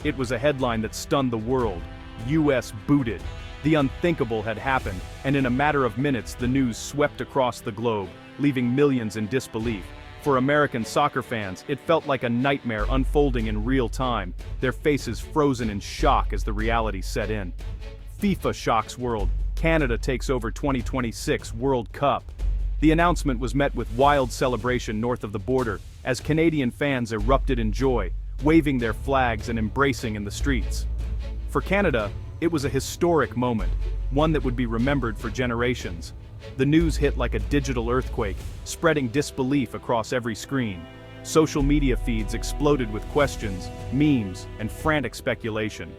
It was a headline that stunned the world. US booted. The unthinkable had happened, and in a matter of minutes the news swept across the globe, leaving millions in disbelief. For American soccer fans, it felt like a nightmare unfolding in real time, their faces frozen in shock as the reality set in. FIFA shocks world. Canada takes over 2026 World Cup. The announcement was met with wild celebration north of the border, as Canadian fans erupted in joy, waving their flags and embracing in the streets. For Canada, it was a historic moment, one that would be remembered for generations. The news hit like a digital earthquake, spreading disbelief across every screen. Social media feeds exploded with questions, memes, and frantic speculation.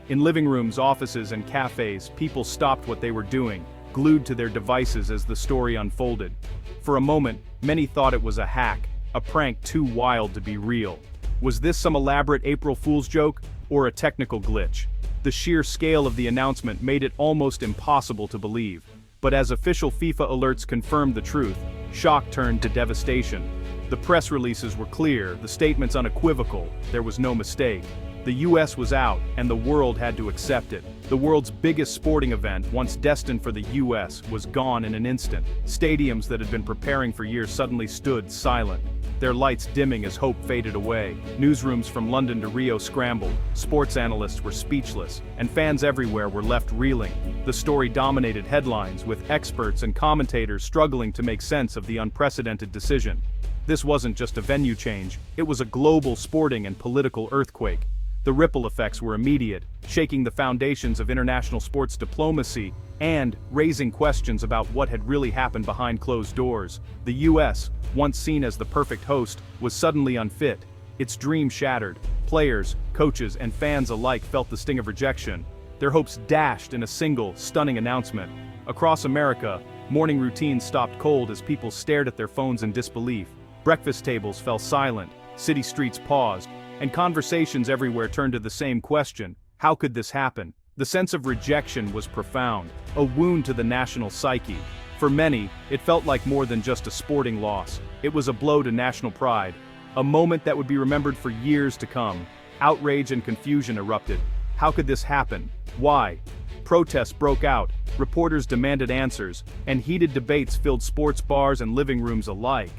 In living rooms, offices, and cafes, people stopped what they were doing, glued to their devices as the story unfolded. For a moment, many thought it was a hack, a prank too wild to be real. Was this some elaborate April Fool's joke, or a technical glitch? The sheer scale of the announcement made it almost impossible to believe. But as official FIFA alerts confirmed the truth, shock turned to devastation. The press releases were clear, the statements unequivocal, there was no mistake. The US was out, and the world had to accept it. The world's biggest sporting event, once destined for the US, was gone in an instant. Stadiums that had been preparing for years suddenly stood silent, their lights dimming as hope faded away. Newsrooms from London to Rio scrambled, sports analysts were speechless, and fans everywhere were left reeling. The story dominated headlines, with experts and commentators struggling to make sense of the unprecedented decision. This wasn't just a venue change, it was a global sporting and political earthquake. The ripple effects were immediate, shaking the foundations of international sports diplomacy and raising questions about what had really happened behind closed doors. The US, once seen as the perfect host, was suddenly unfit. Its dream shattered. Players, coaches, and fans alike felt the sting of rejection, their hopes dashed in a single, stunning announcement. Across America, morning routines stopped cold as people stared at their phones in disbelief. Breakfast tables fell silent, city streets paused, and conversations everywhere turned to the same question: how could this happen? The sense of rejection was profound, a wound to the national psyche. For many, it felt like more than just a sporting loss. It was a blow to national pride, a moment that would be remembered for years to come. Outrage and confusion erupted. How could this happen? Why? Protests broke out, reporters demanded answers, and heated debates filled sports bars and living rooms alike.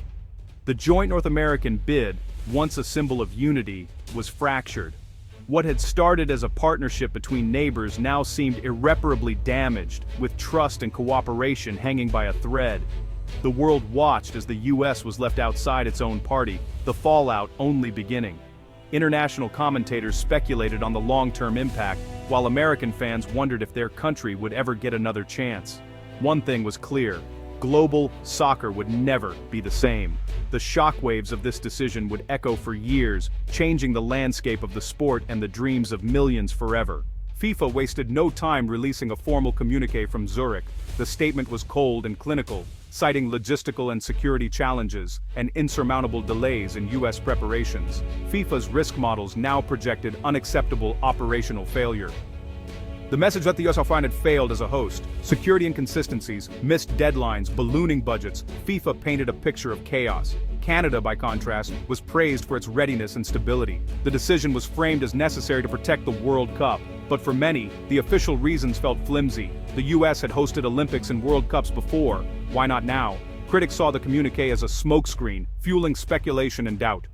The joint North American bid, once a symbol of unity, was fractured. What had started as a partnership between neighbors now seemed irreparably damaged, with trust and cooperation hanging by a thread. The world watched as the US was left outside its own party, the fallout only beginning. International commentators speculated on the long-term impact, while American fans wondered if their country would ever get another chance. One thing was clear: global soccer would never be the same. The shockwaves of this decision would echo for years, changing the landscape of the sport and the dreams of millions forever. FIFA wasted no time releasing a formal communiqué from Zurich. The statement was cold and clinical, citing logistical and security challenges and insurmountable delays in US preparations. FIFA's risk models now projected unacceptable operational failure. The message that the US had failed as a host: security inconsistencies, missed deadlines, ballooning budgets. FIFA painted a picture of chaos. Canada, by contrast, was praised for its readiness and stability. The decision was framed as necessary to protect the World Cup, but for many, the official reasons felt flimsy. The US had hosted Olympics and World Cups before. Why not now? Critics saw the communiqué as a smokescreen, fueling speculation and doubt.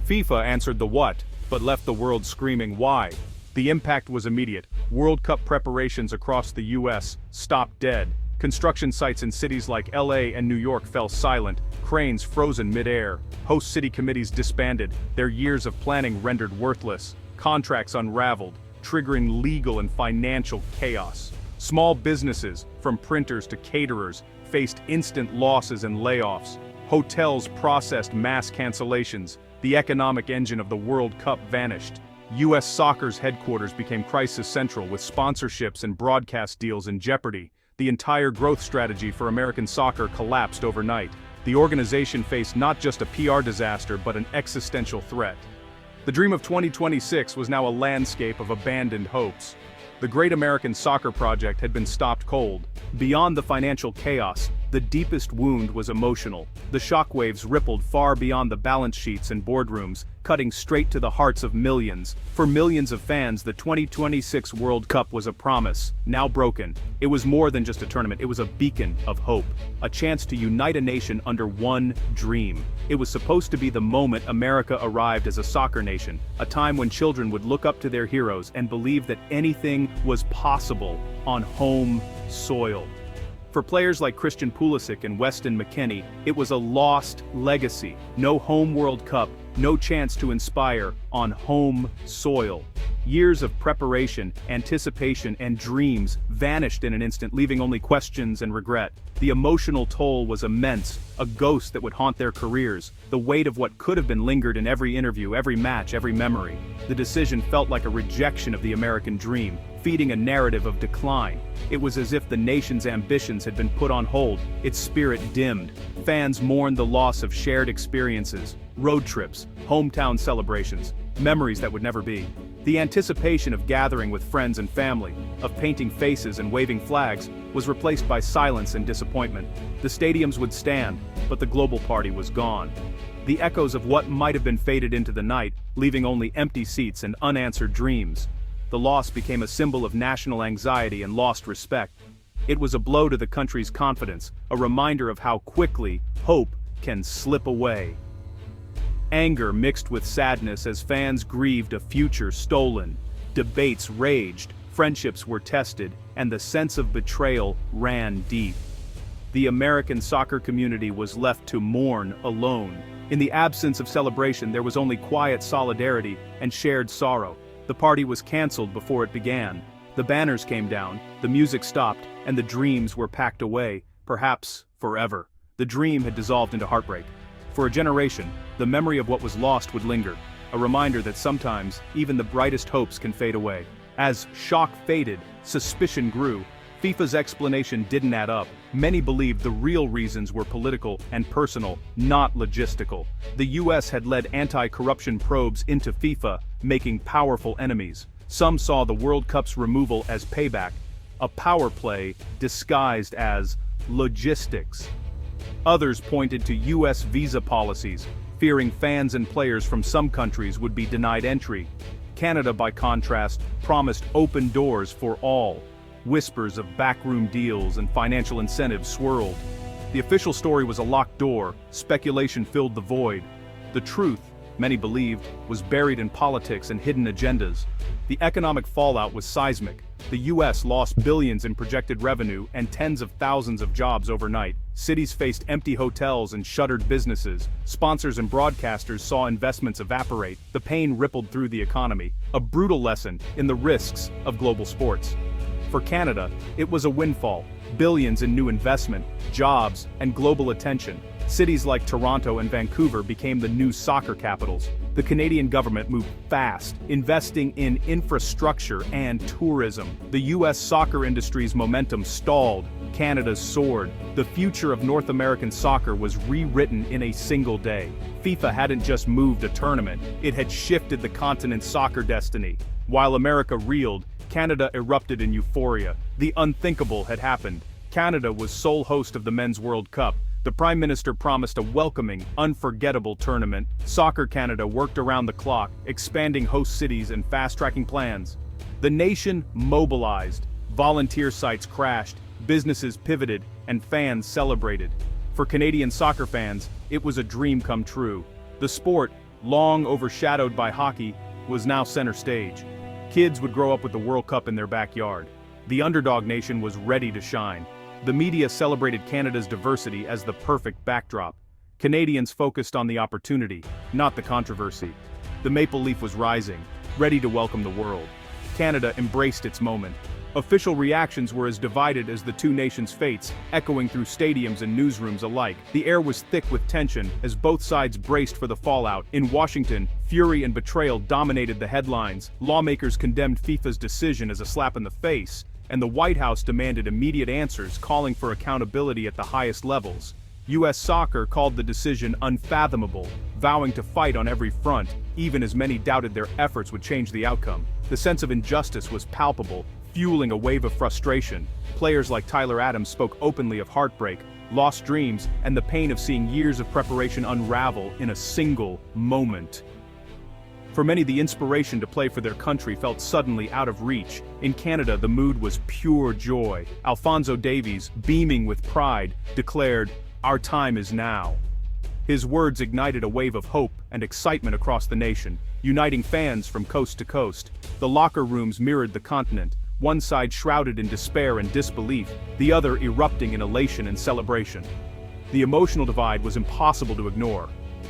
FIFA answered the what, but left the world screaming why. The impact was immediate. World Cup preparations across the US stopped dead. Construction sites in cities like LA and New York fell silent, cranes frozen mid-air. Host city committees disbanded, their years of planning rendered worthless. Contracts unraveled, triggering legal and financial chaos. Small businesses, from printers to caterers, faced instant losses and layoffs. Hotels processed mass cancellations. The economic engine of the World Cup vanished. US Soccer's headquarters became crisis central, with sponsorships and broadcast deals in jeopardy. The entire growth strategy for American soccer collapsed overnight. The organization faced not just a PR disaster but an existential threat. The dream of 2026 was now a landscape of abandoned hopes. The great American soccer project had been stopped cold. Beyond the financial chaos, The deepest wound was emotional. The shockwaves rippled far beyond the balance sheets and boardrooms, cutting straight to the hearts of millions. For millions of fans, the 2026 World Cup was a promise, now broken. It was more than just a tournament, it was a beacon of hope. A chance to unite a nation under one dream. It was supposed to be the moment America arrived as a soccer nation, a time when children would look up to their heroes and believe that anything was possible on home soil. For players like Christian Pulisic and Weston McKennie, it was a lost legacy. No home World Cup, no chance to inspire on home soil. Years of preparation, anticipation, and dreams vanished in an instant, leaving only questions and regret. The emotional toll was immense, a ghost that would haunt their careers. The weight of what could have been lingered in every interview, every match, every memory. The decision felt like a rejection of the American dream, feeding a narrative of decline. It was as if the nation's ambitions had been put on hold, its spirit dimmed. Fans mourned the loss of shared experiences, road trips, hometown celebrations, memories that would never be. The anticipation of gathering with friends and family, of painting faces and waving flags, was replaced by silence and disappointment. The stadiums would stand, but the global party was gone. The echoes of what might have been faded into the night, leaving only empty seats and unanswered dreams. The loss became a symbol of national anxiety and lost respect. It was a blow to the country's confidence, a reminder of how quickly hope can slip away. Anger mixed with sadness as fans grieved a future stolen. Debates raged, friendships were tested, and the sense of betrayal ran deep. The American soccer community was left to mourn alone. In the absence of celebration, there was only quiet solidarity and shared sorrow. The party was canceled before it began. The banners came down, the music stopped, and the dreams were packed away, perhaps forever. The dream had dissolved into heartbreak. For a generation, the memory of what was lost would linger, a reminder that sometimes even the brightest hopes can fade away. As shock faded, suspicion grew. FIFA's explanation didn't add up. Many believed the real reasons were political and personal, not logistical. The US had led anti-corruption probes into FIFA, making powerful enemies. Some saw the World Cup's removal as payback, a power play disguised as logistics. Others pointed to US visa policies, fearing fans and players from some countries would be denied entry. Canada, by contrast, promised open doors for all. Whispers of backroom deals and financial incentives swirled. The official story was a locked door, speculation filled the void. The truth, many believed, was buried in politics and hidden agendas. The economic fallout was seismic. The US lost billions in projected revenue and tens of thousands of jobs overnight. Cities faced empty hotels and shuttered businesses. Sponsors and broadcasters saw investments evaporate. The pain rippled through the economy, a brutal lesson in the risks of global sports. For Canada, it was a windfall, billions in new investment, jobs, and global attention. Cities like Toronto and Vancouver became the new soccer capitals. The Canadian government moved fast, investing in infrastructure and tourism. The US soccer industry's momentum stalled, Canada's soared. The future of North American soccer was rewritten in a single day. FIFA hadn't just moved a tournament, it had shifted the continent's soccer destiny. While America reeled, Canada erupted in euphoria. The unthinkable had happened. Canada was sole host of the Men's World Cup. The Prime Minister promised a welcoming, unforgettable tournament. Soccer Canada worked around the clock, expanding host cities and fast-tracking plans. The nation mobilized. Volunteer sites crashed, businesses pivoted, and fans celebrated. For Canadian soccer fans, it was a dream come true. The sport, long overshadowed by hockey, was now center stage. Kids would grow up with the World Cup in their backyard. The underdog nation was ready to shine. The media celebrated Canada's diversity as the perfect backdrop. Canadians focused on the opportunity, not the controversy. The maple leaf was rising, ready to welcome the world. Canada embraced its moment. Official reactions were as divided as the two nations' fates, echoing through stadiums and newsrooms alike. The air was thick with tension as both sides braced for the fallout. In Washington, fury and betrayal dominated the headlines. Lawmakers condemned FIFA's decision as a slap in the face, and the White House demanded immediate answers, calling for accountability at the highest levels. US soccer called the decision unfathomable, vowing to fight on every front, even as many doubted their efforts would change the outcome. The sense of injustice was palpable, fueling a wave of frustration. Players like Tyler Adams spoke openly of heartbreak, lost dreams, and the pain of seeing years of preparation unravel in a single moment. For many, the inspiration to play for their country felt suddenly out of reach. In Canada, the mood was pure joy. Alphonso Davies, beaming with pride, declared, "Our time is now." His words ignited a wave of hope and excitement across the nation, uniting fans from coast to coast. The locker rooms mirrored the continent, one side shrouded in despair and disbelief, the other erupting in elation and celebration. The emotional divide was impossible to ignore.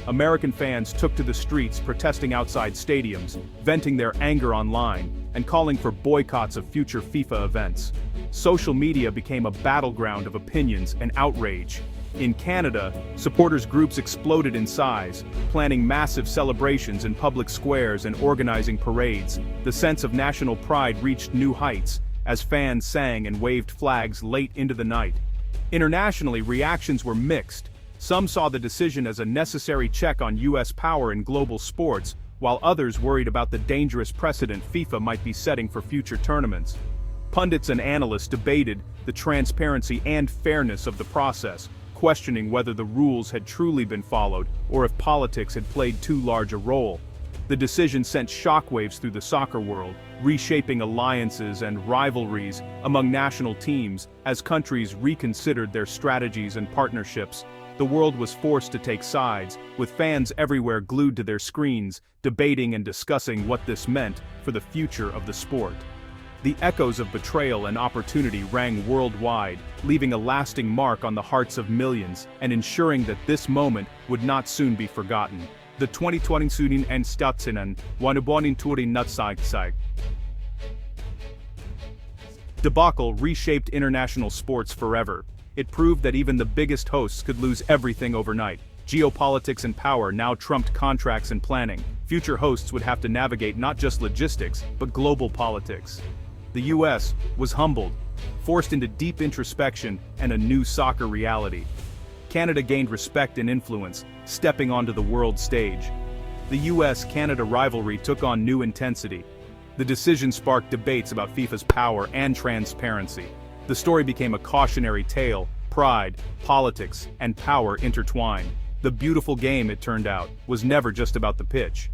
American fans took to the streets protesting outside stadiums, venting their anger online, and calling for boycotts of future FIFA events. Social media became a battleground of opinions and outrage. In Canada, supporters groups exploded in size, planning massive celebrations in public squares and organizing parades. The sense of national pride reached new heights, as fans sang and waved flags late into the night. Internationally, reactions were mixed. Some saw the decision as a necessary check on US power in global sports, while others worried about the dangerous precedent FIFA might be setting for future tournaments. Pundits and analysts debated the transparency and fairness of the process, questioning whether the rules had truly been followed or if politics had played too large a role. The decision sent shockwaves through the soccer world, reshaping alliances and rivalries among national teams as countries reconsidered their strategies and partnerships. The world was forced to take sides, with fans everywhere glued to their screens, debating and discussing what this meant for the future of the sport. The echoes of betrayal and opportunity rang worldwide, leaving a lasting mark on the hearts of millions and ensuring that this moment would not soon be forgotten. The 2020 Sunin and Statsinan Wanubonin Turin Nutsagsag debacle reshaped international sports forever. It proved that even the biggest hosts could lose everything overnight. Geopolitics and power now trumped contracts and planning. Future hosts would have to navigate not just logistics, but global politics. The US was humbled, forced into deep introspection and a new soccer reality. Canada gained respect and influence, stepping onto the world stage. The US-Canada rivalry took on new intensity. The decision sparked debates about FIFA's power and transparency. The story became a cautionary tale: pride, politics, and power intertwined. The beautiful game, it turned out, was never just about the pitch.